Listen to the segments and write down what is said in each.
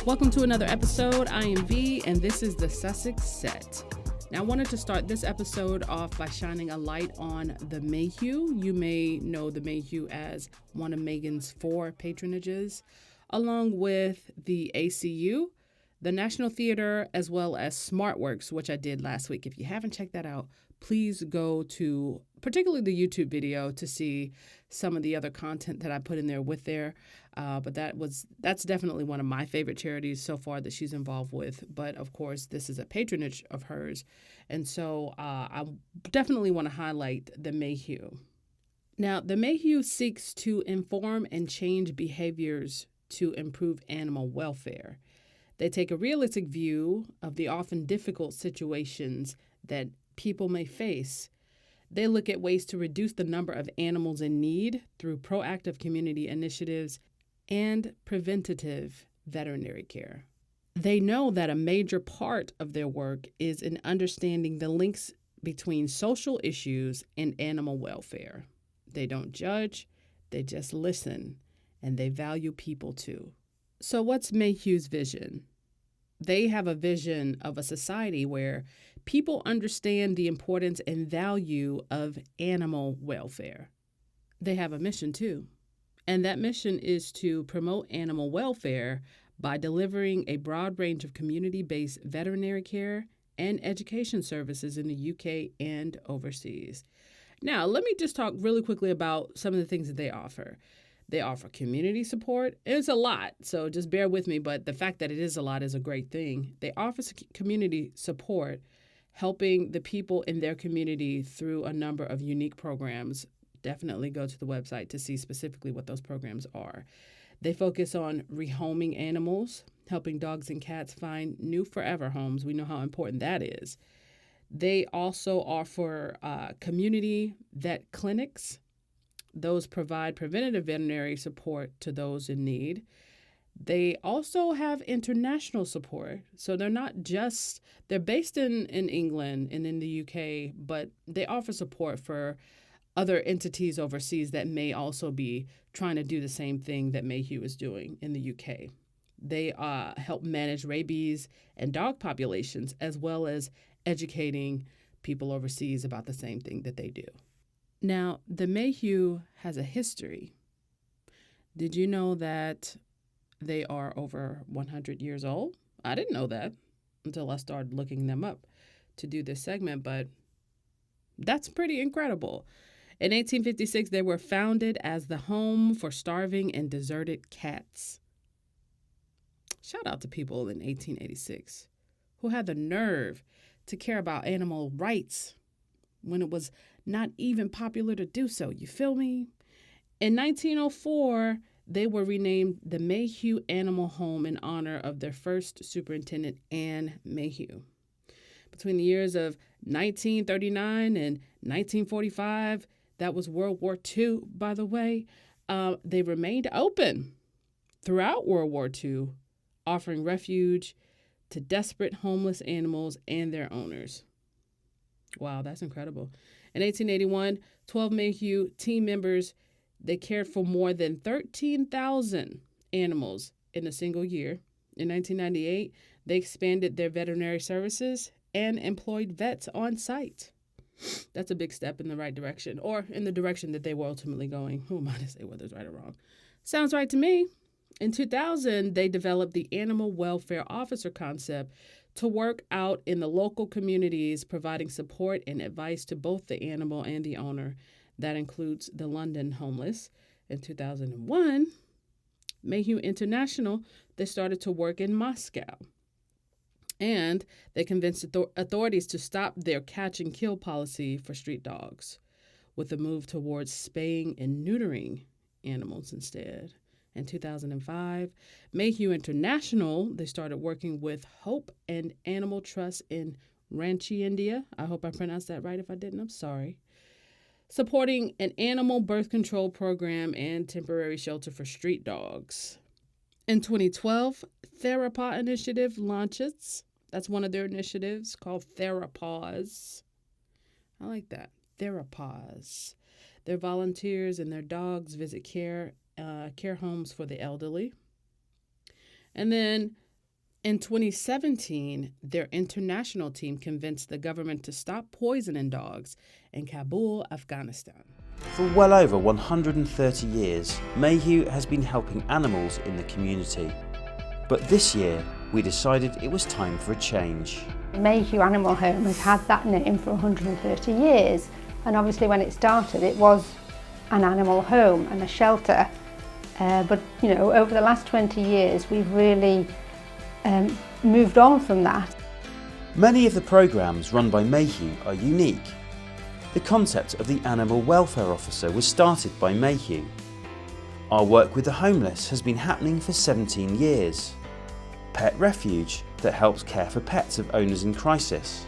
Welcome to another episode. I am V, and this is the Sussex Set. Now, I wanted to start this episode off by shining a light on the Mayhew. You may know the Mayhew as one of Meghan's 4 patronages, along with the ACU, the National Theater, as well as SmartWorks, which I did last week. If you haven't checked that out, please go to particularly the YouTube video to see some of the other content that I put in there with there. But that's definitely one of my favorite charities so far that she's involved with. But of course, this is a patronage of hers. And so I definitely want to highlight the Mayhew. Now, the Mayhew seeks to inform and change behaviors to improve animal welfare. They take a realistic view of the often difficult situations that people may face. They look at ways to reduce the number of animals in need through proactive community initiatives and preventative veterinary care. They know that a major part of their work is in understanding the links between social issues and animal welfare. They don't judge, they just listen, and they value people too. So what's Mayhew's vision? They have a vision of a society where people understand the importance and value of animal welfare. They have a mission too, and that mission is to promote animal welfare by delivering a broad range of community-based veterinary care and education services in the UK and overseas. Now, let me just talk really quickly about some of the things that they offer. They offer community support. It's a lot, so just bear with me, but the fact that it is a lot is a great thing. They offer community support, helping the people in their community through a number of unique programs. Definitely go to the website to see specifically what those programs are. They focus on rehoming animals, helping dogs and cats find new forever homes. We know how important that is. They also offer community vet clinics. Those provide preventative veterinary support to those in need. They also have international support. So they're based in England and in the UK, but they offer support for other entities overseas that may also be trying to do the same thing that Mayhew is doing in the UK. They help manage rabies and dog populations, as well as educating people overseas about the same thing that they do. Now, the Mayhew has a history. Did you know that they are over 100 years old? I didn't know that until I started looking them up to do this segment, but that's pretty incredible. In 1856, they were founded as the home for starving and deserted cats. Shout out to people in 1886 who had the nerve to care about animal rights when it was not even popular to do so. You feel me? In 1904, they were renamed the Mayhew Animal Home in honor of their first superintendent, Anne Mayhew. Between the years of 1939 and 1945, that was World War II, by the way, they remained open throughout World War II, offering refuge to desperate homeless animals and their owners. Wow, that's incredible. In 1881, 12 Mayhew team members, they cared for more than 13,000 animals in a single year. In 1998, they expanded their veterinary services and employed vets on site. That's a big step in the right direction, or in the direction that they were ultimately going. Who am I to say whether it's right or wrong? Sounds right to me. In 2000, they developed the Animal Welfare Officer concept to work out in the local communities, providing support and advice to both the animal and the owner. That includes the London homeless. In 2001, Mayhew International, they started to work in Moscow. And they convinced authorities to stop their catch and kill policy for street dogs, with a move towards spaying and neutering animals instead. In 2005, Mayhew International, they started working with Hope and Animal Trust in Ranchi, India. I hope I pronounced that right. If I didn't, I'm sorry. Supporting an animal birth control program and temporary shelter for street dogs. In 2012, Therapause Initiative launches. That's one of their initiatives called Therapause. I like that. theropods. Their volunteers and their dogs visit care homes for the elderly. And then in 2017, their international team convinced the government to stop poisoning dogs in Kabul, Afghanistan. For well over 130 years, Mayhew has been helping animals in the community. But this year, we decided it was time for a change. Mayhew Animal Home has had that name for 130 years, and obviously when it started it was an animal home and a shelter. But over the last 20 years we've really moved on from that. Many of the programmes run by Mayhew are unique. The concept of the Animal Welfare Officer was started by Mayhew. Our work with the homeless has been happening for 17 years. Pet Refuge that helps care for pets of owners in crisis.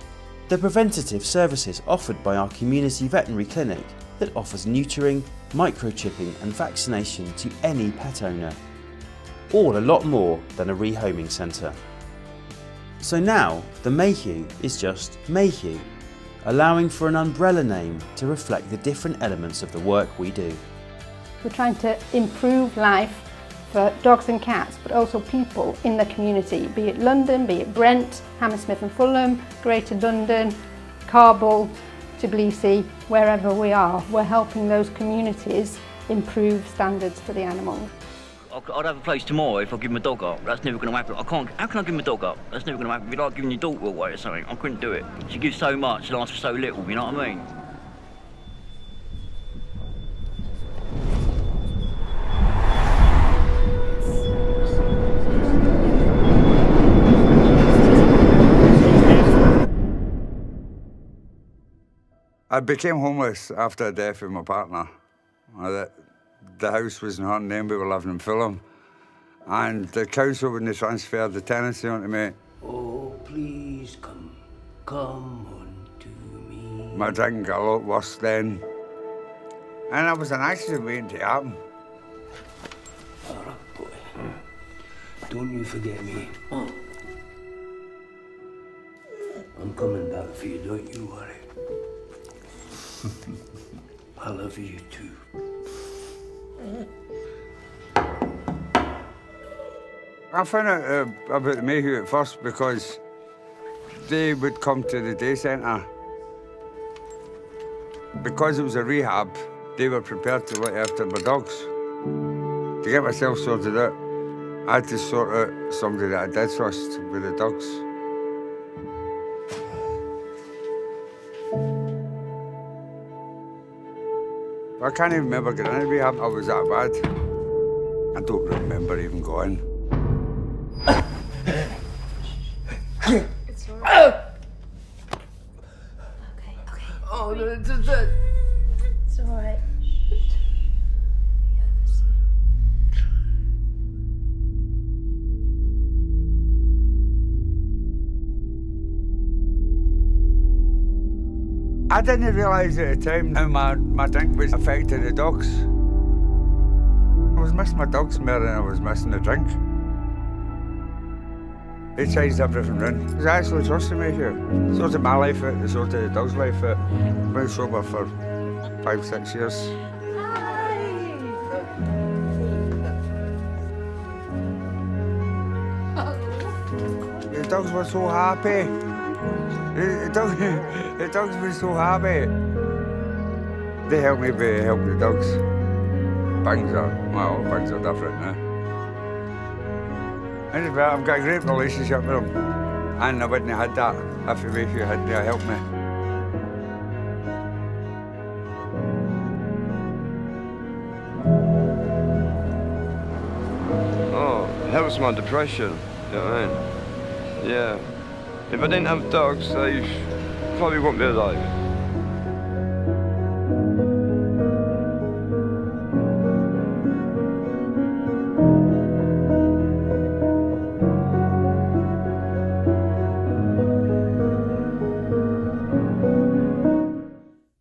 The preventative services offered by our community veterinary clinic that offers neutering, microchipping and vaccination to any pet owner. All a lot more than a rehoming centre. So now the Mayhew is just Mayhew, allowing for an umbrella name to reflect the different elements of the work we do. We're trying to improve life for dogs and cats, but also people in the community, be it London, be it Brent, Hammersmith and Fulham, Greater London, Kabul, Tbilisi, wherever we are. We're helping those communities improve standards for the animals. I'd have a place tomorrow if I give my dog up. That's never going to happen. How can I give my dog up? That's never going to happen. It'd be like giving your daughter away or something. I couldn't do it. She gives so much and asks for so little, you know what I mean? I became homeless after the death of my partner. The house was in her name, we were living in Fulham. And the council, when they transferred the tenancy onto me, oh, please come unto me. My drinking got a lot worse then. And it was an accident waiting to happen. All right, boy. Don't you forget me. I'm coming back for you, don't you worry. I love you too. I found out about the Mayhew at first because they would come to the day centre. Because it was a rehab, they were prepared to look after my dogs. To get myself sorted out, I had to sort out somebody that I did trust with the dogs. I can't even remember getting into rehab. I was that bad. I don't remember even going. It's all right. Okay. Oh, no, It's all right. I didn't realise at the time how my drink was affecting the dogs. I was missing my dogs more than I was missing the drink. They changed everything round. It was actually trusting me here. Sorted my life out, they sorted the dog's life out. I've been sober for 5-6 years. The dogs were so happy. The dogs were so happy. They helped me help the dogs. Things are different now. Anyway, I've got a great relationship with them. And I wouldn't have had that if Mayhew hadn't helped me. Oh, it helps my depression, you know what I mean? Yeah. If I didn't have dogs, they probably wouldn't be alive.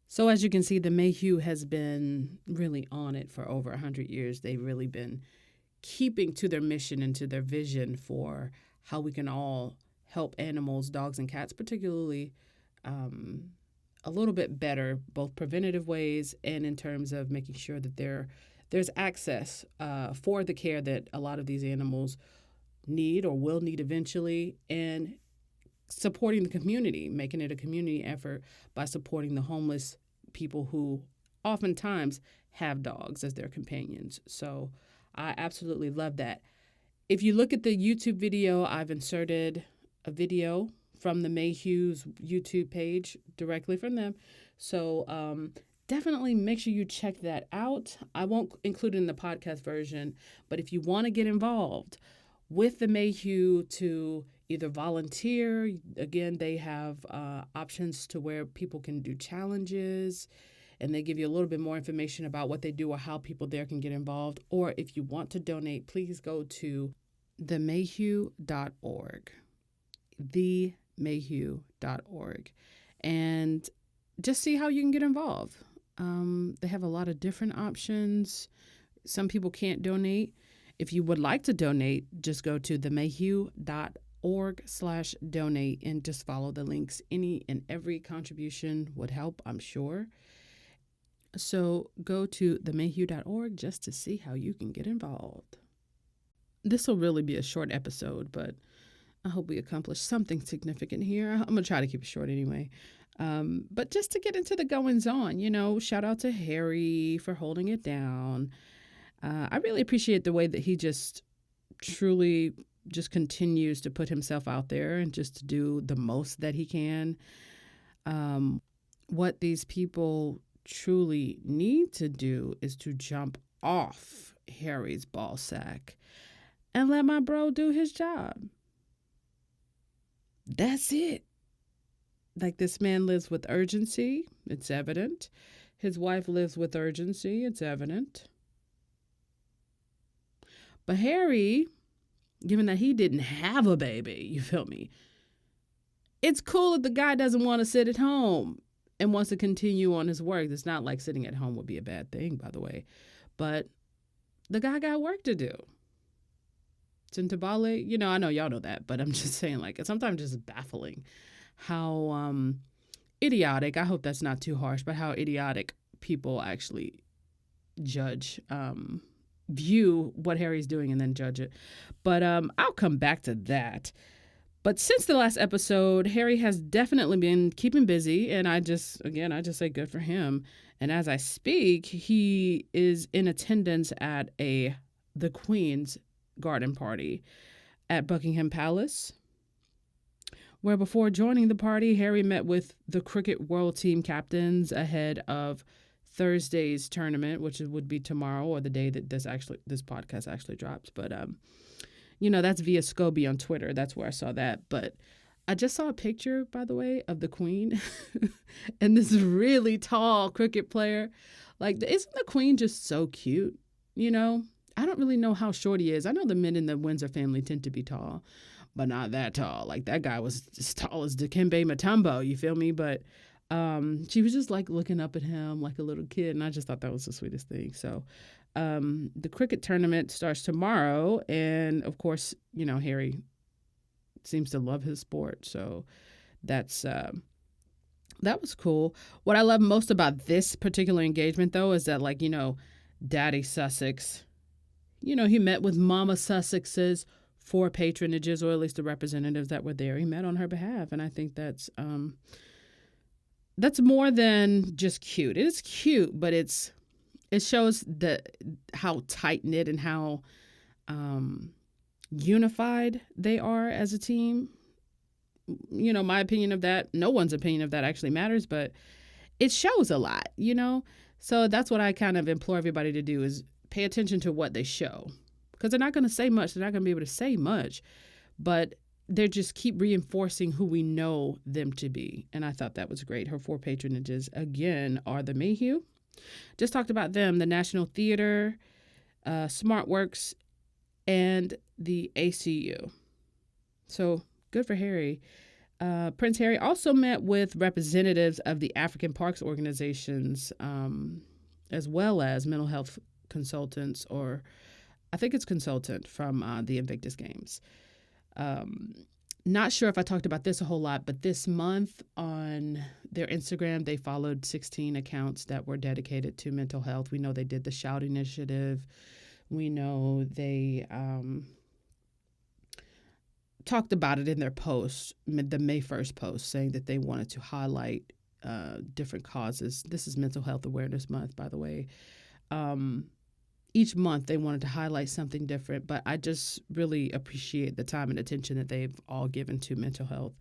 So as you can see, the Mayhew has been really on it for over 100 years. They've really been keeping to their mission and to their vision for how we can all help animals, dogs and cats, particularly a little bit better, both preventative ways and in terms of making sure that there's access for the care that a lot of these animals need or will need eventually, and supporting the community, making it a community effort by supporting the homeless people who oftentimes have dogs as their companions. So I absolutely love that. If you look at the YouTube video, I've inserted a video from the Mayhew's YouTube page directly from them. So definitely make sure you check that out. I won't include it in the podcast version, but if you want to get involved with the Mayhew to either volunteer, again, they have options to where people can do challenges, and they give you a little bit more information about what they do or how people there can get involved. Or if you want to donate, please go to themayhew.org, themayhew.org, and just see how you can get involved. They have a lot of different options. Some people can't donate. If you would like to donate, just go to themayhew.org/donate and just follow the links. Any and every contribution would help, I'm sure. So go to themayhew.org just to see how you can get involved. This will really be a short episode, but I hope we accomplish something significant here. I'm going to try to keep it short anyway. But just to get into the goings on, shout out to Harry for holding it down. I really appreciate the way that he just truly just continues to put himself out there and just to do the most that he can. What these people truly need to do is to jump off Harry's ball sack and let my bro do his job. That's it. Like, this man lives with urgency. It's evident. His wife lives with urgency. It's evident. But Harry, given that he didn't have a baby, you feel me? It's cool if the guy doesn't want to sit at home and wants to continue on his work. It's not like sitting at home would be a bad thing, by the way. But the guy got work to do. Tintabale, I know y'all know that, but I'm just saying, like, it's sometimes just baffling how idiotic, I hope that's not too harsh, but how idiotic people actually view what Harry's doing and then judge it. But I'll come back to that. But since the last episode, Harry has definitely been keeping busy, and I just say good for him. And as I speak, he is in attendance at the Queen's garden party at Buckingham Palace, where before joining the party, Harry met with the cricket world team captains ahead of Thursday's tournament, which would be tomorrow or the day that this podcast actually drops. But that's via Scobie on Twitter. That's where I saw that. But I just saw a picture, by the way, of the Queen and this really tall cricket player. Like, isn't the Queen just so cute? I don't really know how short he is. I know the men in the Windsor family tend to be tall, but not that tall. Like, that guy was as tall as Dikembe Mutombo, you feel me? But she was just like looking up at him like a little kid, and I just thought that was the sweetest thing. So the cricket tournament starts tomorrow, and of course, Harry seems to love his sport, so that was cool. What I love most about this particular engagement, though, is that, like, Daddy Sussex, he met with Mama Sussex's 4 patronages, or at least the representatives that were there. He met on her behalf, and I think that's more than just cute. It is cute, but it shows how tight-knit and how unified they are as a team. My opinion of that, no one's opinion of that actually matters, but it shows a lot, So that's what I kind of implore everybody to do, is pay attention to what they show. Because they're not going to say much. They're not going to be able to say much. But they just keep reinforcing who we know them to be. And I thought that was great. Her 4 patronages, again, are the Mayhew. Just talked about them, the National Theatre, SmartWorks, and the ACU. So good for Harry. Prince Harry also met with representatives of the African Parks organizations, as well as mental health consultants, or I think it's consultant from the Invictus Games. Not sure if I talked about this a whole lot, but this month on their Instagram, they followed 16 accounts that were dedicated to mental health. We know they did the Shout Initiative. We know they talked about it in their post, the May 1st post, saying that they wanted to highlight different causes. This is Mental Health Awareness Month, by the way. Each month they wanted to highlight something different, but I just really appreciate the time and attention that they've all given to mental health.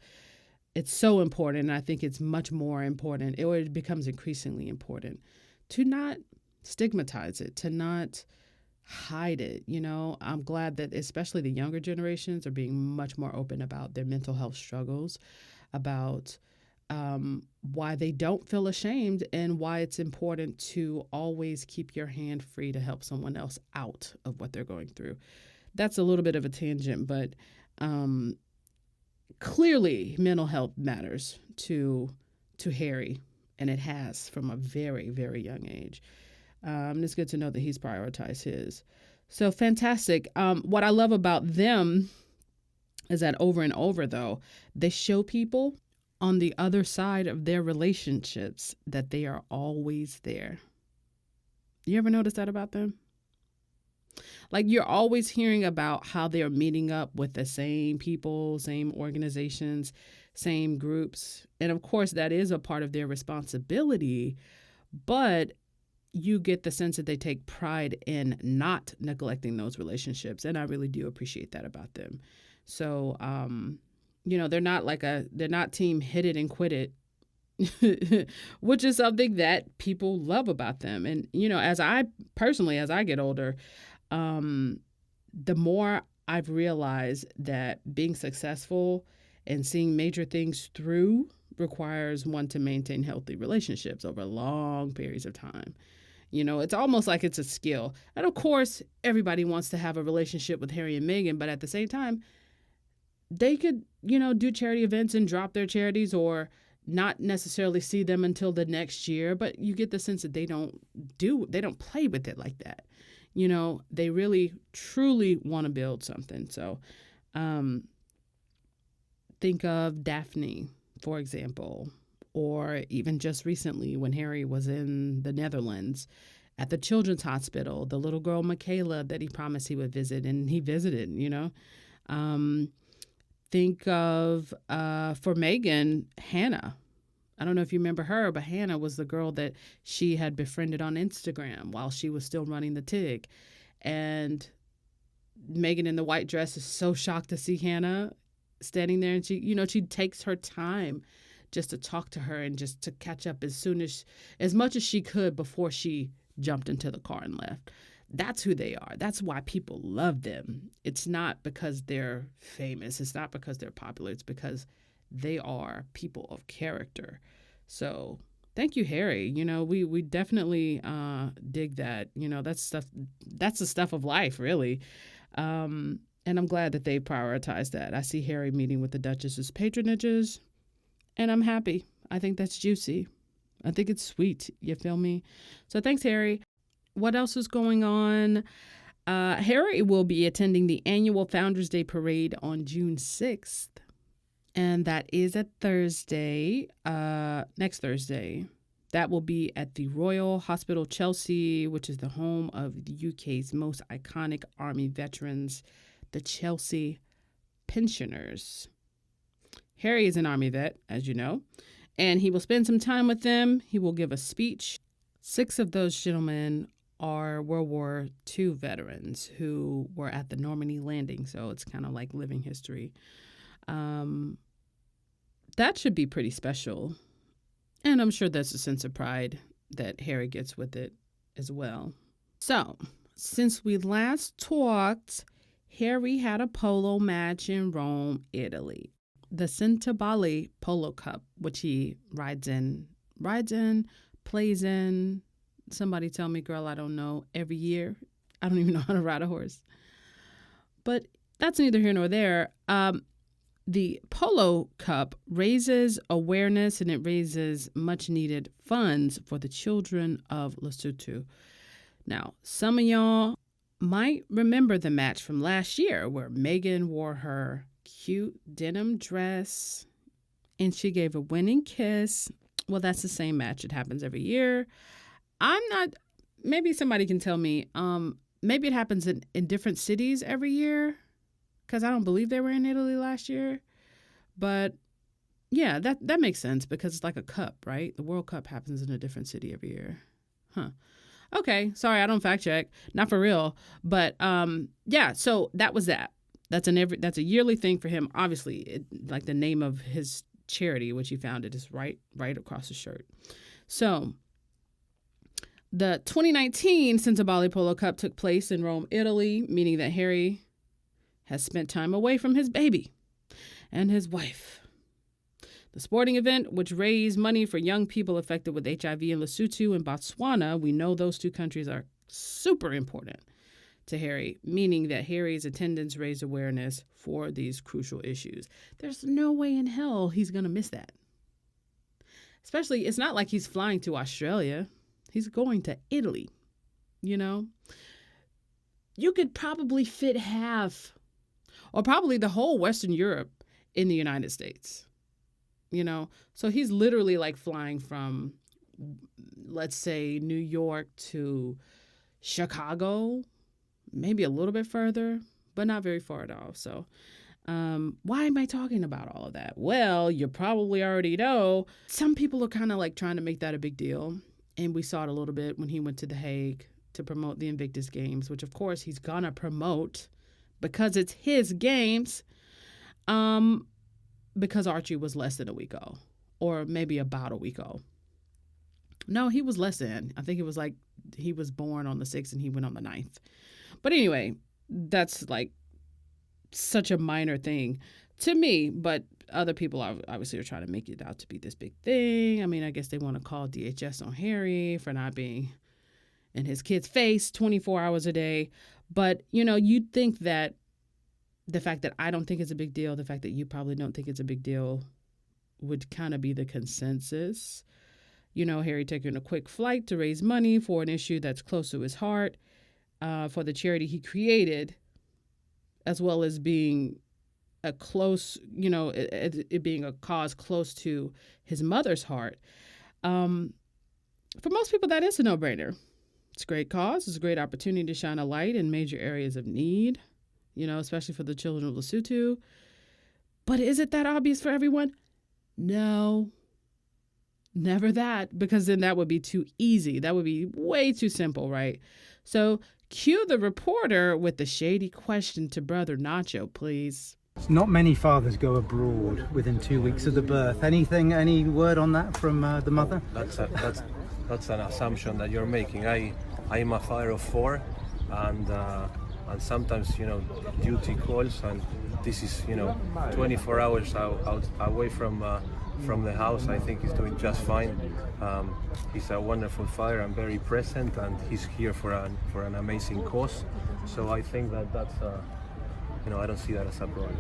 It's so important, and I think it's much more important, or it becomes increasingly important, to not stigmatize it, to not hide it. I'm glad that especially the younger generations are being much more open about their mental health struggles, about why they don't feel ashamed, and why it's important to always keep your hand free to help someone else out of what they're going through. That's a little bit of a tangent, but clearly mental health matters to Harry, and it has from a very, very young age. It's good to know that he's prioritized his. So fantastic. What I love about them is that over and over, though, they show people on the other side of their relationships that they are always there. You ever notice that about them? Like, you're always hearing about how they're meeting up with the same people, same organizations, same groups. And of course, that is a part of their responsibility, but you get the sense that they take pride in not neglecting those relationships. And I really do appreciate that about them. So, they're not team hit it and quit it, which is something that people love about them. And, as I get older, the more I've realized that being successful and seeing major things through requires one to maintain healthy relationships over long periods of time. It's almost like it's a skill. And of course, everybody wants to have a relationship with Harry and Meghan, but at the same time, they could, do charity events and drop their charities, or not necessarily see them until the next year. But you get the sense that they don't play with it like that. They really, truly want to build something. So think of Daphne, for example, or even just recently when Harry was in the Netherlands at the Children's Hospital, the little girl Michaela that he promised he would visit, and he visited, Think of, for Meghan, Hannah. I don't know if you remember her, but Hannah was the girl that she had befriended on Instagram while she was still running the TIG. And Meghan in the white dress is so shocked to see Hannah standing there, and she takes her time just to talk to her and just to catch up as much as she could before she jumped into the car and left. That's who they are. That's why people love them. It's not because they're famous. It's not because they're popular. It's because they are people of character. So thank you, Harry. We definitely dig that. That's the stuff of life, really. And I'm glad that they prioritize that. I see Harry meeting with the Duchess's patronages, and I'm happy. I think that's juicy. I think it's sweet. You feel me? So thanks, Harry. What else is going on? Harry will be attending the annual Founders Day Parade on June 6th. And that is a Thursday, next Thursday. That will be at the Royal Hospital Chelsea, which is the home of the UK's most iconic Army veterans, the Chelsea Pensioners. Harry is an Army vet, as you know, and he will spend some time with them. He will give a speech. 6 of those gentlemen are World War II veterans who were at the Normandy landing, so it's kind of like living history. That should be pretty special, and I'm sure there's a sense of pride that Harry gets with it as well. So, since we last talked, Harry had a polo match in Rome, Italy. The Centauri Polo Cup, which he rides in, plays in. Somebody tell me, girl, I don't know, every year. I don't even know how to ride a horse. But that's neither here nor there. The Polo Cup raises awareness, and it raises much needed funds for the children of Lesotho. Now, some of y'all might remember the match from last year where Meghan wore her cute denim dress, and she gave a winning kiss. Well, that's the same match. It happens every year. I'm not, maybe somebody can tell me, maybe it happens in different cities every year, because I don't believe they were in Italy last year. But yeah, that makes sense, because it's like a cup, right? The World Cup happens in a different city every year. Huh. Okay, sorry, I don't fact check. Not for real. But yeah, so that was that. That's a yearly thing for him. Obviously, like the name of his charity, which he founded, is right across the shirt. So the 2019 Bali Polo Cup took place in Rome, Italy, meaning that Harry has spent time away from his baby and his wife. The sporting event, which raised money for young people affected with HIV in Lesotho and Botswana, we know those two countries are super important to Harry, meaning that Harry's attendance raised awareness for these crucial issues. There's no way in hell he's going to miss that. Especially, it's not like he's flying to Australia. He's going to Italy, you know? You could probably fit half, or probably the whole Western Europe in the United States, you know? So he's literally like flying from, let's say, New York to Chicago, maybe a little bit further, but not very far at all. So why am I talking about all of that? Well, you probably already know. Some people are kind of like trying to make that a big deal. And we saw it a little bit when he went to The Hague to promote the Invictus Games, which of course he's gonna promote because it's his games, because Archie was less than a week old, or maybe about a week old. No, he was less than. I think it was like he was born on the 6th and he went on the 9th. But anyway, that's like such a minor thing to me, but other people obviously are trying to make it out to be this big thing. I mean, I guess they want to call DHS on Harry for not being in his kid's face 24 hours a day. But, you know, you'd think that the fact that I don't think it's a big deal, the fact that you probably don't think it's a big deal would kind of be the consensus. You know, Harry taking a quick flight to raise money for an issue that's close to his heart, for the charity he created, as well as being a close, you know, it being a cause close to his mother's heart. For most people, that is a no-brainer. It's a great cause. It's a great opportunity to shine a light in major areas of need, you know, especially for the children of Lesotho. But is it that obvious for everyone? No. Never that, because then that would be too easy. That would be way too simple, right? So cue the reporter with the shady question to brother Nacho, please. Not many fathers go abroad within 2 weeks of the birth. Any word on that from the mother? That's an assumption that you're making. I'm a father of 4, and sometimes, you know, duty calls, and this is, you know, 24 hours out away from the house. I think he's doing just fine. He's a wonderful father and very present, and he's here for an amazing cause. So I think that's you know, I don't see that as a problem.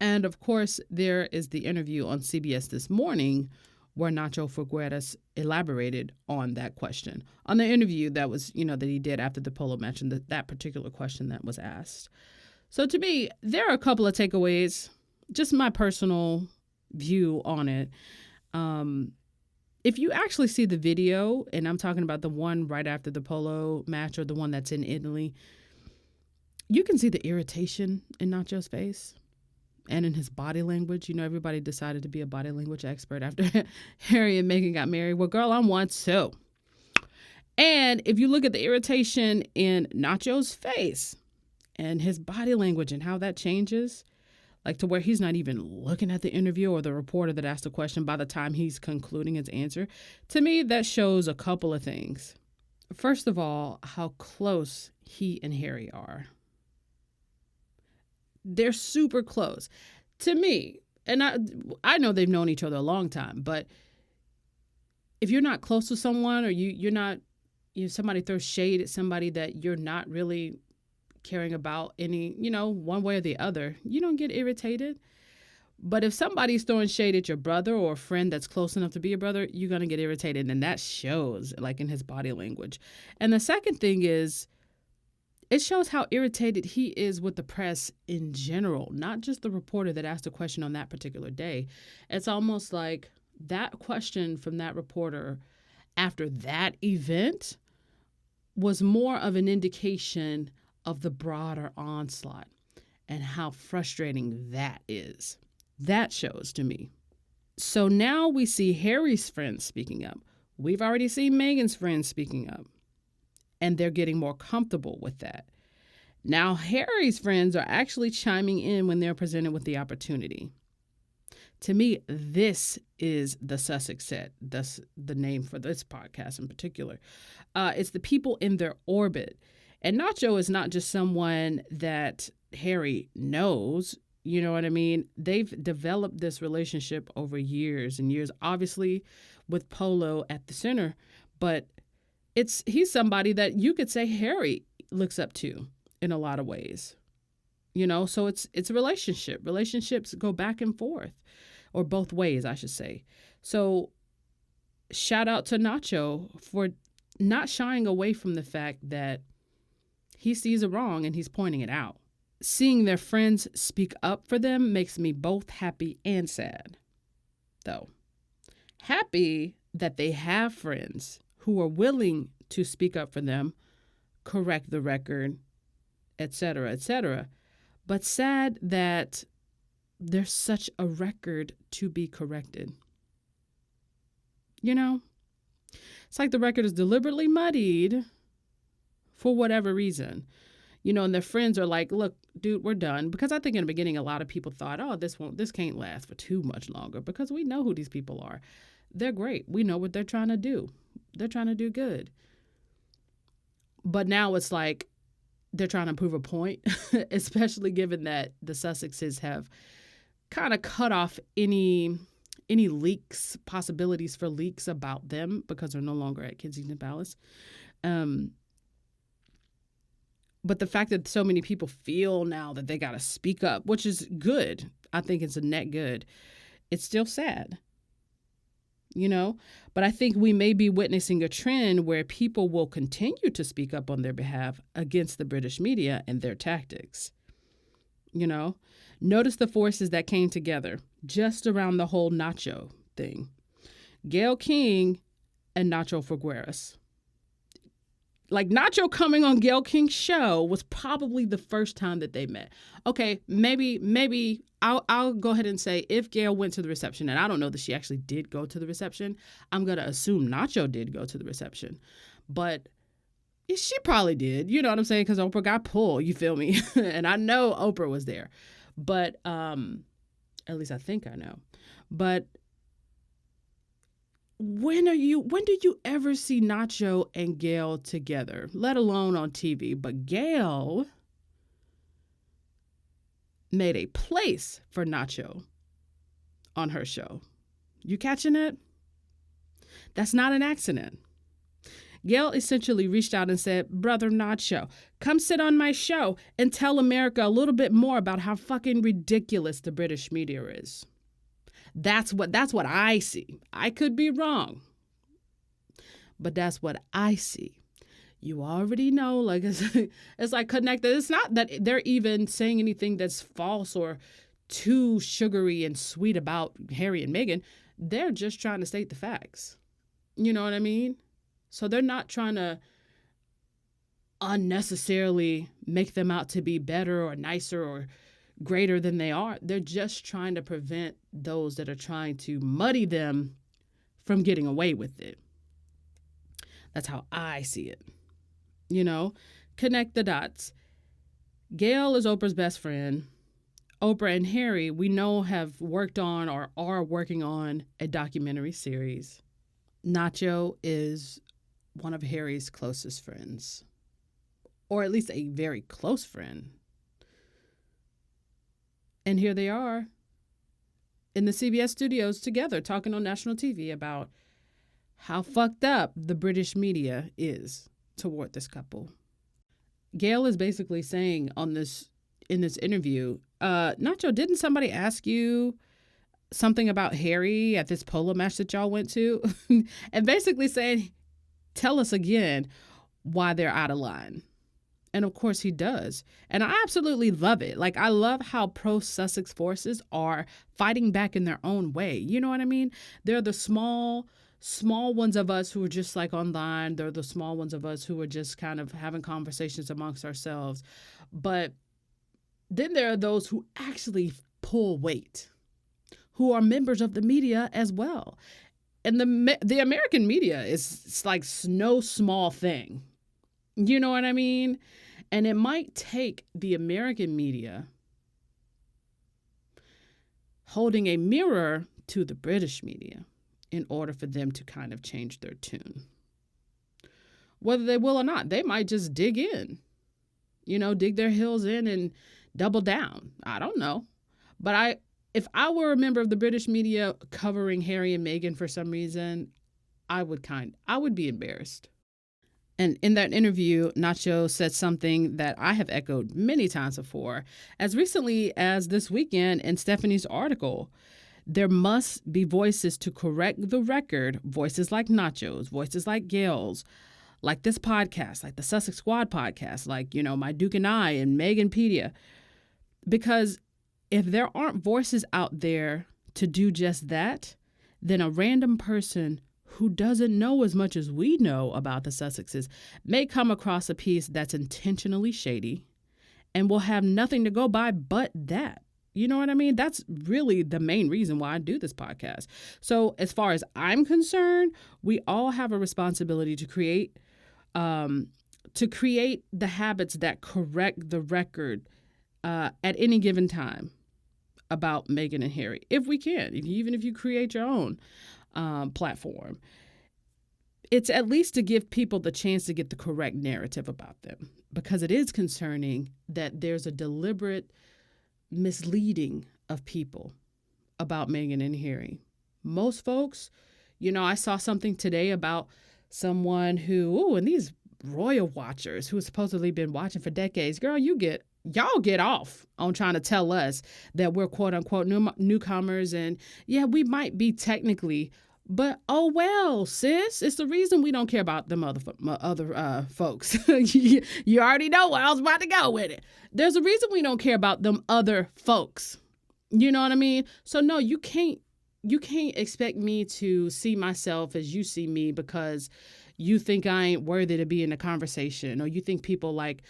And of course, there is the interview on CBS this morning where Nacho Figueres elaborated on that question, on the interview that was, you know, that he did after the polo match, and that particular question that was asked. So to me, there are a couple of takeaways, just my personal view on it. If you actually see the video, and I'm talking about the one right after the polo match or the one that's in Italy, you can see the irritation in Nacho's face and in his body language. You know, everybody decided to be a body language expert after Harry and Meghan got married. Well, girl, I'm one too. And if you look at the irritation in Nacho's face and his body language and how that changes, like to where he's not even looking at the interview or the reporter that asked the question by the time he's concluding his answer, to me, that shows a couple of things. First of all, how close he and Harry are. They're super close to me. And I know they've known each other a long time, but if you're not close to someone, or you're not, you know, somebody throws shade at somebody that you're not really caring about any, you know, one way or the other, you don't get irritated. But if somebody's throwing shade at your brother or a friend that's close enough to be a brother, you're going to get irritated. And that shows like in his body language. And the second thing is, It shows how irritated he is with the press in general, not just the reporter that asked a question on that particular day. It's almost like that question from that reporter after that event was more of an indication of the broader onslaught and how frustrating that is. That shows to me. So now we see Harry's friends speaking up. We've already seen Meghan's friends speaking up, and they're getting more comfortable with that. Now Harry's friends are actually chiming in when they're presented with the opportunity. To me, this is the Sussex Set. That's the name for this podcast in particular. It's the people in their orbit. And Nacho is not just someone that Harry knows. You know what I mean? They've developed this relationship over years and years, obviously with Polo at the center. But he's somebody that you could say Harry looks up to in a lot of ways. You know, so it's a relationship. Relationships go back and forth, or both ways, I should say. So shout out to Nacho for not shying away from the fact that he sees a wrong and he's pointing it out. Seeing their friends speak up for them makes me both happy and sad, though. Happy that they have friends who are willing to speak up for them, correct the record, etc., etc. But sad that there's such a record to be corrected. You know, it's like the record is deliberately muddied for whatever reason. You know, and their friends are like, look, dude, we're done. Because I think in the beginning, a lot of people thought, oh, this can't last for too much longer because we know who these people are. They're great. We know what they're trying to do. They're trying to do good. But now it's like they're trying to prove a point, especially given that the Sussexes have kind of cut off any leaks, possibilities for leaks about them because they're no longer at Kensington Palace. But the fact that so many people feel now that they got to speak up, which is good, I think it's a net good, it's still sad, you know? But I think we may be witnessing a trend where people will continue to speak up on their behalf against the British media and their tactics, you know? Notice the forces that came together just around the whole Nacho thing. Gayle King and Nacho Figueres. Like, Nacho coming on Gayle King's show was probably the first time that they met. Okay, maybe I'll go ahead and say if Gayle went to the reception, and I don't know that she actually did go to the reception, I'm going to assume Nacho did go to the reception. But she probably did, you know what I'm saying? Because Oprah got pulled, you feel me? And I know Oprah was there. But at least I think I know. But when did you ever see Nacho and Gayle together, let alone on TV? But Gayle made a place for Nacho on her show. You catching it? That's not an accident. Gayle essentially reached out and said, Brother Nacho, come sit on my show and tell America a little bit more about how fucking ridiculous the British media is. That's what I see. I could be wrong, but that's what I see. You already know, like it's like connected. It's not that they're even saying anything that's false or too sugary and sweet about Harry and Meghan. They're just trying to state the facts. You know what I mean? So they're not trying to unnecessarily make them out to be better or nicer or greater than they are. They're just trying to prevent those that are trying to muddy them from getting away with it. That's how I see it. You know, connect the dots. Gayle is Oprah's best friend. Oprah and Harry, we know, have worked on or are working on a documentary series. Nacho is one of Harry's closest friends, or at least a very close friend. And here they are in the CBS studios together talking on national TV about how fucked up the British media is toward this couple. Gayle is basically saying in this interview, Nacho, didn't somebody ask you something about Harry at this polo match that y'all went to? And basically saying, tell us again why they're out of line. And of course he does. And I absolutely love it. Like, I love how pro-Sussex forces are fighting back in their own way. You know what I mean? They're the small ones of us who are just like online. They're the small ones of us who are just kind of having conversations amongst ourselves. But then there are those who actually pull weight, who are members of the media as well. And the American media is like no small thing. You know what I mean? And it might take the American media holding a mirror to the British media in order for them to kind of change their tune. Whether they will or not, they might just dig in, dig their heels in and double down. I don't know. But if I were a member of the British media covering Harry and Meghan for some reason, I would be embarrassed. And in that interview, Nacho said something that I have echoed many times before, as recently as this weekend in Stephanie's article. There must be voices to correct the record, voices like Nacho's, voices like Gail's, like this podcast, like the Sussex Squad podcast, like, My Duke and I and Meghanpedia. Because if there aren't voices out there to do just that, then a random person who doesn't know as much as we know about the Sussexes may come across a piece that's intentionally shady and will have nothing to go by but that. You know what I mean? That's really the main reason why I do this podcast. So as far as I'm concerned, we all have a responsibility to create the habits that correct the record at any given time about Meghan and Harry, if we can, even if you create your own platform. It's at least to give people the chance to get the correct narrative about them, because it is concerning that there's a deliberate misleading of people about Meghan and Harry. Most folks, I saw something today about someone and these royal watchers who have supposedly been watching for decades. Girl, y'all get off on trying to tell us that we're quote unquote newcomers, and yeah, we might be technically, but oh well, sis, it's the reason we don't care about them other folks. You already know where I was about to go with it. There's a reason we don't care about them other folks. You know what I mean? So no, you can't expect me to see myself as you see me because you think I ain't worthy to be in a conversation, or you think people like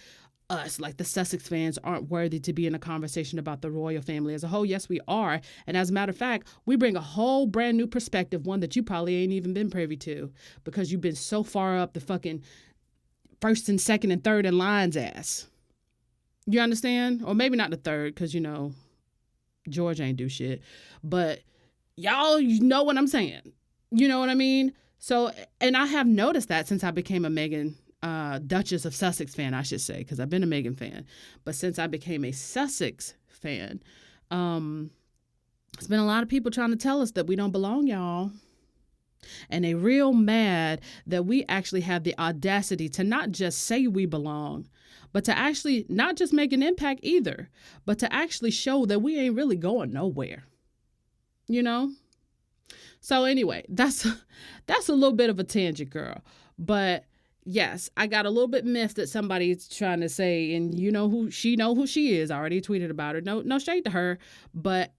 us, like the Sussex fans, aren't worthy to be in a conversation about the royal family as a whole. Yes, we are. And as a matter of fact, we bring a whole brand new perspective, one that you probably ain't even been privy to because you've been so far up the fucking first and second and third in line's ass. You understand? Or maybe not the third, because, George ain't do shit. But y'all, you know what I'm saying. You know what I mean? So, and I have noticed that since I became a Meghan Duchess of Sussex fan, I should say, because I've been a Meghan fan. But since I became a Sussex fan, there's been a lot of people trying to tell us that we don't belong, y'all. And they real mad that we actually have the audacity to not just say we belong, but to actually not just make an impact either, but to actually show that we ain't really going nowhere. So anyway, that's a little bit of a tangent, girl. But yes, I got a little bit miffed that somebody's trying to say, and who she is. I already tweeted about her. No shade to her, but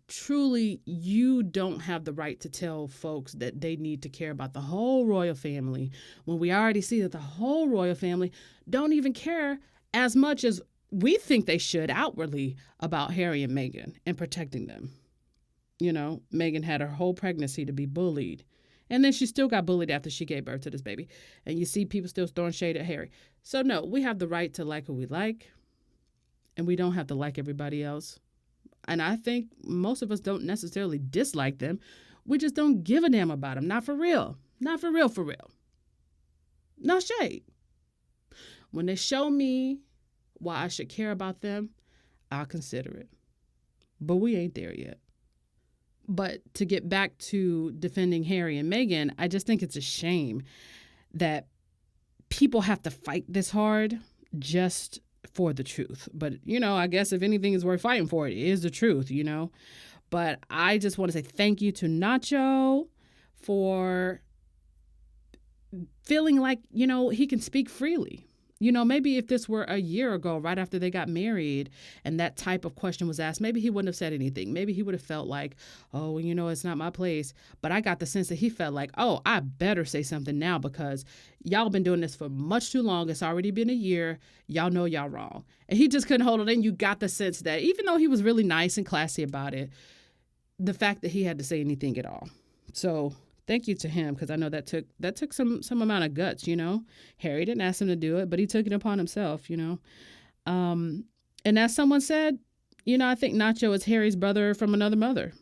truly, you don't have the right to tell folks that they need to care about the whole royal family when we already see that the whole royal family don't even care as much as we think they should outwardly about Harry and Meghan and protecting them. Meghan had her whole pregnancy to be bullied. And then she still got bullied after she gave birth to this baby. And you see people still throwing shade at Harry. So no, we have the right to like who we like. And we don't have to like everybody else. And I think most of us don't necessarily dislike them. We just don't give a damn about them. Not for real. Not for real, for real. No shade. When they show me why I should care about them, I'll consider it. But we ain't there yet. But to get back to defending Harry and Meghan, I just think it's a shame that people have to fight this hard just for the truth. But, I guess if anything is worth fighting for, it is the truth, But I just want to say thank you to Nacho for feeling like, he can speak freely Maybe if this were a year ago, right after they got married, and that type of question was asked, maybe he wouldn't have said anything. Maybe he would have felt like, oh, it's not my place. But I got the sense that he felt like, oh, I better say something now because y'all been doing this for much too long. It's already been a year. Y'all know y'all wrong. And he just couldn't hold it in. You got the sense that even though he was really nice and classy about it, the fact that he had to say anything at all. So thank you to him, because I know that took some amount of guts, Harry didn't ask him to do it, but he took it upon himself, And as someone said, I think Nacho is Harry's brother from another mother.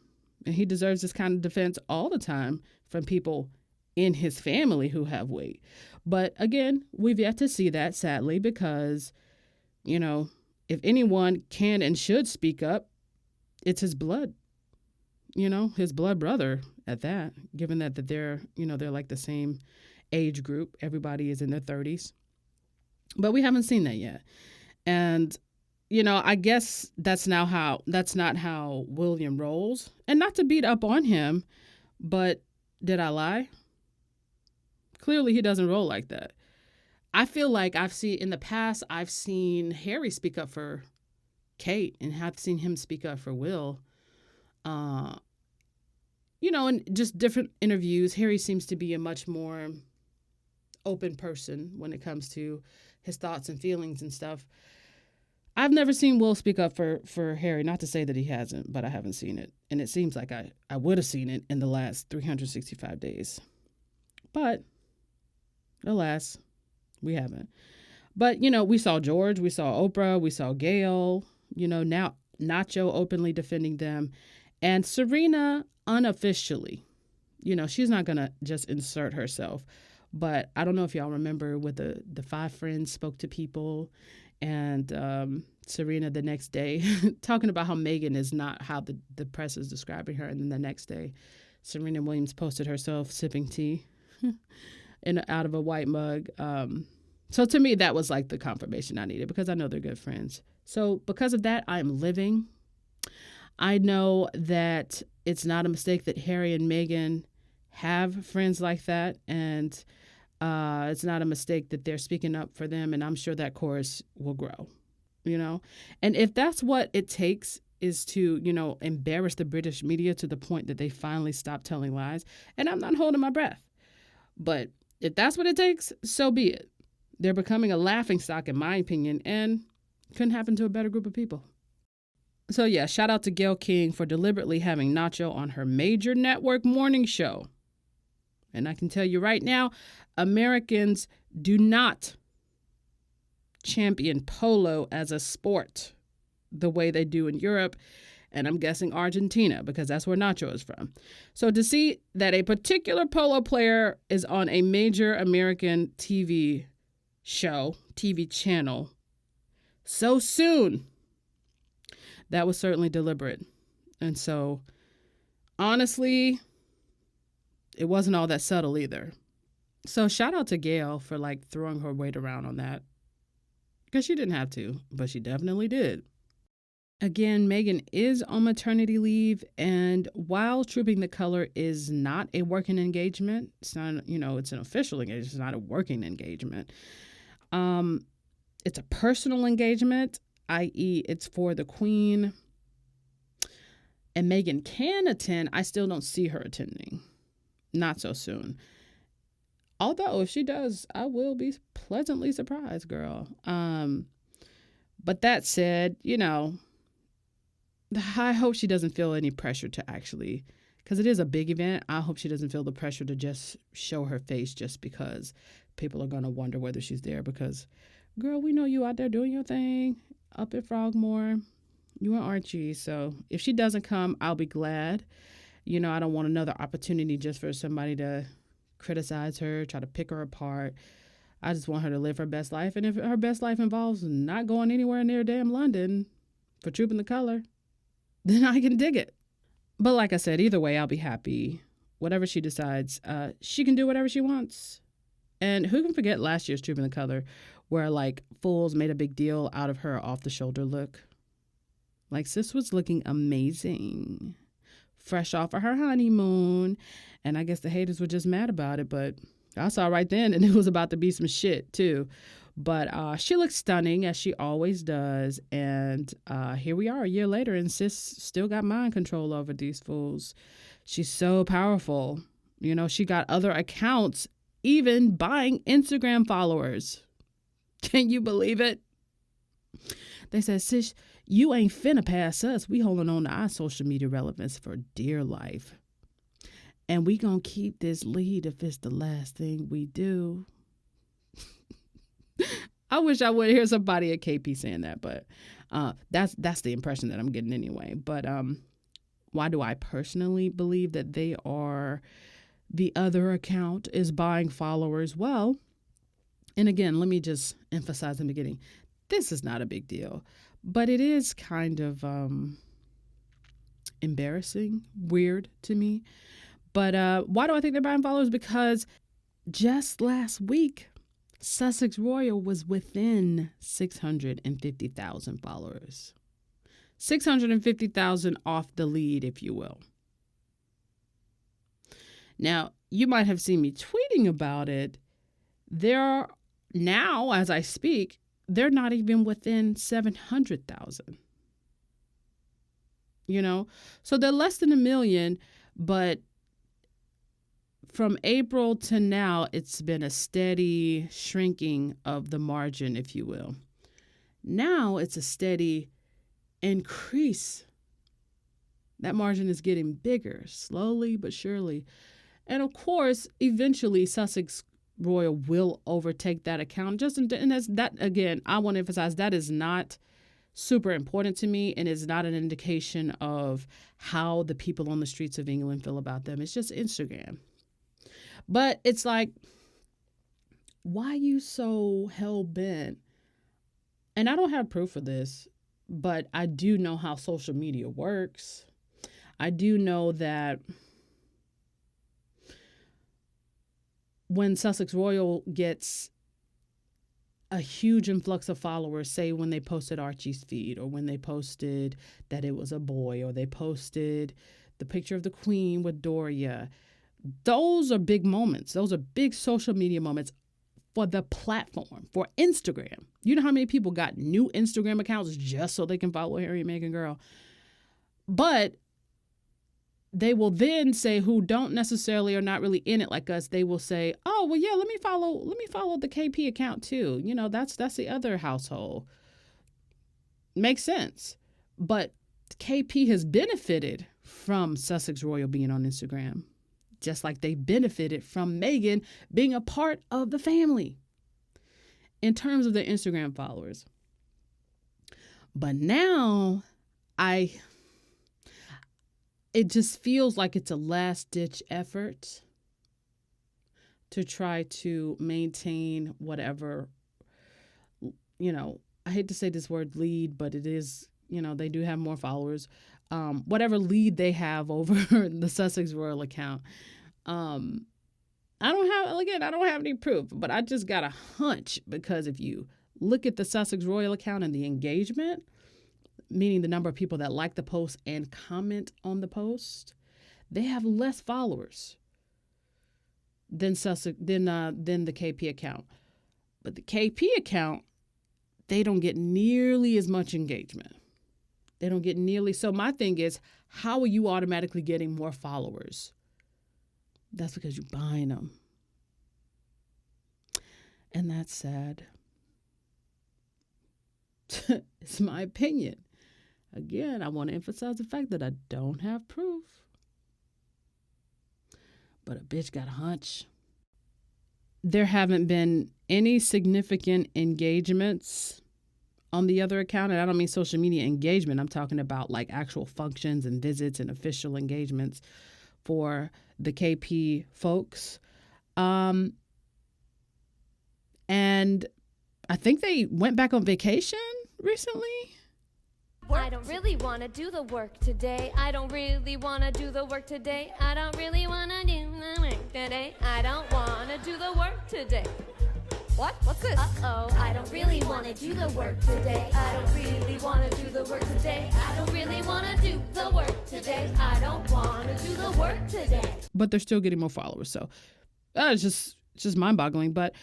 And he deserves this kind of defense all the time from people in his family who have weight. But again, we've yet to see that, sadly, because, if anyone can and should speak up, it's his blood. His blood brother at that, given that they're like the same age group. Everybody is in their 30s. But we haven't seen that yet. And, I guess that's not how William rolls. And not to beat up on him, but did I lie? Clearly he doesn't roll like that. I feel like I've seen Harry speak up for Kate and have seen him speak up for Will. In just different interviews, Harry seems to be a much more open person when it comes to his thoughts and feelings and stuff. I've never seen Will speak up for Harry. Not to say that he hasn't, but I haven't seen it. And it seems like I would have seen it in the last 365 days. But, alas, we haven't. But, we saw George, we saw Oprah, we saw Gail, now Nacho openly defending them. And Serena unofficially, she's not going to just insert herself. But I don't know if y'all remember with the five friends spoke to people and Serena the next day talking about how Meghan is not how the press is describing her. And then the next day, Serena Williams posted herself sipping tea out of a white mug. So to me, that was like the confirmation I needed because I know they're good friends. So because of that, I'm living. I know that it's not a mistake that Harry and Meghan have friends like that. And it's not a mistake that they're speaking up for them. And I'm sure that chorus will grow, And if that's what it takes is to, embarrass the British media to the point that they finally stop telling lies. And I'm not holding my breath. But if that's what it takes, so be it. They're becoming a laughingstock, in my opinion, and couldn't happen to a better group of people. So yeah, shout out to Gayle King for deliberately having Nacho on her major network morning show. And I can tell you right now, Americans do not champion polo as a sport the way they do in Europe, and I'm guessing Argentina because that's where Nacho is from. So to see that a particular polo player is on a major American TV show, TV channel, so soon, that was certainly deliberate. And so, honestly, it wasn't all that subtle either. So shout out to Gayle for throwing her weight around on that. Because she didn't have to, but she definitely did. Again, Meghan is on maternity leave, and while Trooping the Color is not a working engagement, it's not, it's an official engagement, it's not a working engagement. It's a personal engagement, i.e. it's for the Queen. And Meghan can attend. I still don't see her attending. Not so soon. Although if she does, I will be pleasantly surprised, girl. But that said, I hope she doesn't feel any pressure to actually, because it is a big event. I hope she doesn't feel the pressure to just show her face just because people are going to wonder whether she's there. Because, girl, we know you out there doing your thing up at Frogmore. You and Archie. So if she doesn't come, I'll be glad. I don't want another opportunity just for somebody to criticize her, try to pick her apart. I just want her to live her best life. And if her best life involves not going anywhere near damn London for Trooping the Color, then I can dig it. But like I said, either way, I'll be happy. Whatever she decides, she can do whatever she wants. And who can forget last year's Trooping the Color where fools made a big deal out of her off-the-shoulder look. Sis was looking amazing. Fresh off of her honeymoon. And I guess the haters were just mad about it, but I saw right then and it was about to be some shit too. But she looks stunning, as she always does. And here we are a year later, and sis still got mind control over these fools. She's so powerful. You know, she got other accounts even buying Instagram followers. Can you believe it? They said, sis, you ain't finna pass us. We holding on to our social media relevance for dear life. And we gonna keep this lead if it's the last thing we do. I wish I would hear somebody at KP saying that, but that's the impression that I'm getting anyway. But why do I personally believe that they are, the other account is buying followers? Well, and again, let me just emphasize in the beginning, this is not a big deal, but it is kind of embarrassing, weird to me. But why do I think they're buying followers? Because just last week, Sussex Royal was within 650,000 followers. 650,000 off the lead, if you will. Now, you might have seen me tweeting about it. They're now, as I speak, they're not even within 700,000. You know, so they're less than 1 million, but from April to now, it's been a steady shrinking of the margin, if you will. Now it's a steady increase. That margin is getting bigger, slowly but surely. And of course, eventually Sussex Royal will overtake that account. And that's that, again, I want to emphasize that is not super important to me, and is not an indication of how the people on the streets of England feel about them. It's just Instagram. But it's like, why you so hell-bent? And I don't have proof of this, but I do know how social media works. I do know that when Sussex Royal gets a huge influx of followers, say when they posted Archie's feed, or when they posted that it was a boy, or they posted the picture of the Queen with Doria, those are big moments. Those are big social media moments for the platform, for Instagram. You know how many people got new Instagram accounts just so they can follow Harry and Meghan girl? But they will then say, who don't necessarily are not really in it like us, they will say, oh, well, yeah, let me follow the KP account too. You know, that's the other household. Makes sense. But KP has benefited from Sussex Royal being on Instagram, just like they benefited from Meghan being a part of the family in terms of their Instagram followers. But now it just feels like it's a last-ditch effort to try to maintain whatever, you know, I hate to say this word lead, but it is, you know, they do have more followers. Whatever lead they have over the Sussex Royal account. I don't have any proof, but I just got a hunch, because if you look at the Sussex Royal account and the engagement, meaning the number of people that like the post and comment on the post, they have less followers than the KP account. But the KP account, they don't get nearly as much engagement. They don't get nearly. So my thing is, how are you automatically getting more followers? That's because you're buying them. And that's sad. It's my opinion. Again, I want to emphasize the fact that I don't have proof. But a bitch got a hunch. There haven't been any significant engagements on the other account. And I don't mean social media engagement. I'm talking about like actual functions and visits and official engagements for the KP folks. And I think they went back on vacation recently. I don't really want to do the work today. I don't really want to do the work today. I don't really want to do the work today. I don't want to do the work today. What? What's this? Uh-oh, I don't really want to do the work today. I don't really want to do the work today. I don't really want to do the work today. I don't want to do the work today. But they're still getting more followers, so it's just mind-boggling. But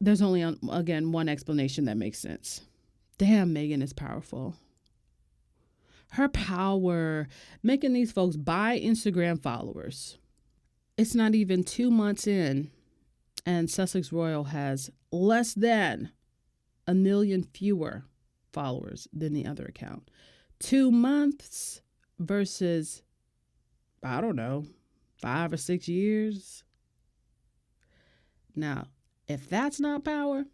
there's only, again, one explanation that makes sense. Damn, Meghan is powerful. Her power, making these folks buy Instagram followers. It's not even 2 months in, and Sussex Royal has less than 1 million fewer followers than the other account. 2 months versus, I don't know, 5 or 6 years. Now, if that's not power,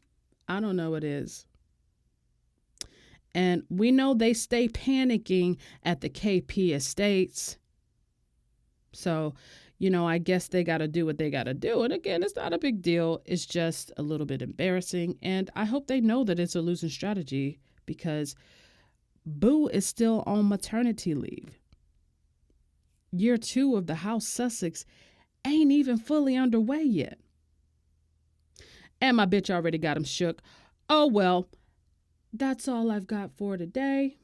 I don't know what is. And we know they stay panicking at the KP estates. So, I guess they got to do what they got to do. And again, it's not a big deal. It's just a little bit embarrassing. And I hope they know that it's a losing strategy because Boo is still on maternity leave. Year 2 of the House Sussex ain't even fully underway yet. And my bitch already got him shook. Oh, well, that's all I've got for today.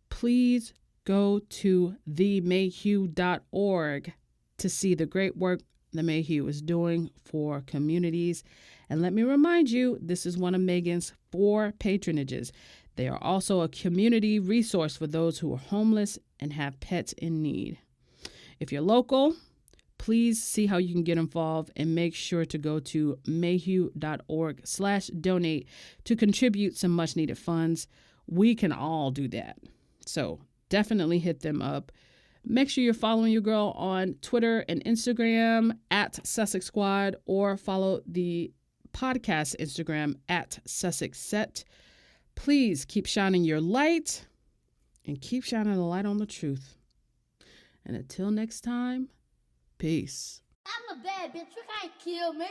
Please go to themayhew.org to see the great work the Mayhew is doing for communities. And let me remind you, this is one of Meghan's 4 patronages. They are also a community resource for those who are homeless and have pets in need. If you're local, please see how you can get involved and make sure to go to mayhew.org/donate to contribute some much needed funds. We can all do that. So definitely hit them up. Make sure you're following your girl on Twitter and Instagram at Sussex Squad, or follow the podcast Instagram at Sussex Set. Please keep shining your light and keep shining the light on the truth. And until next time, peace. I'm a bad bitch. You can't kill me.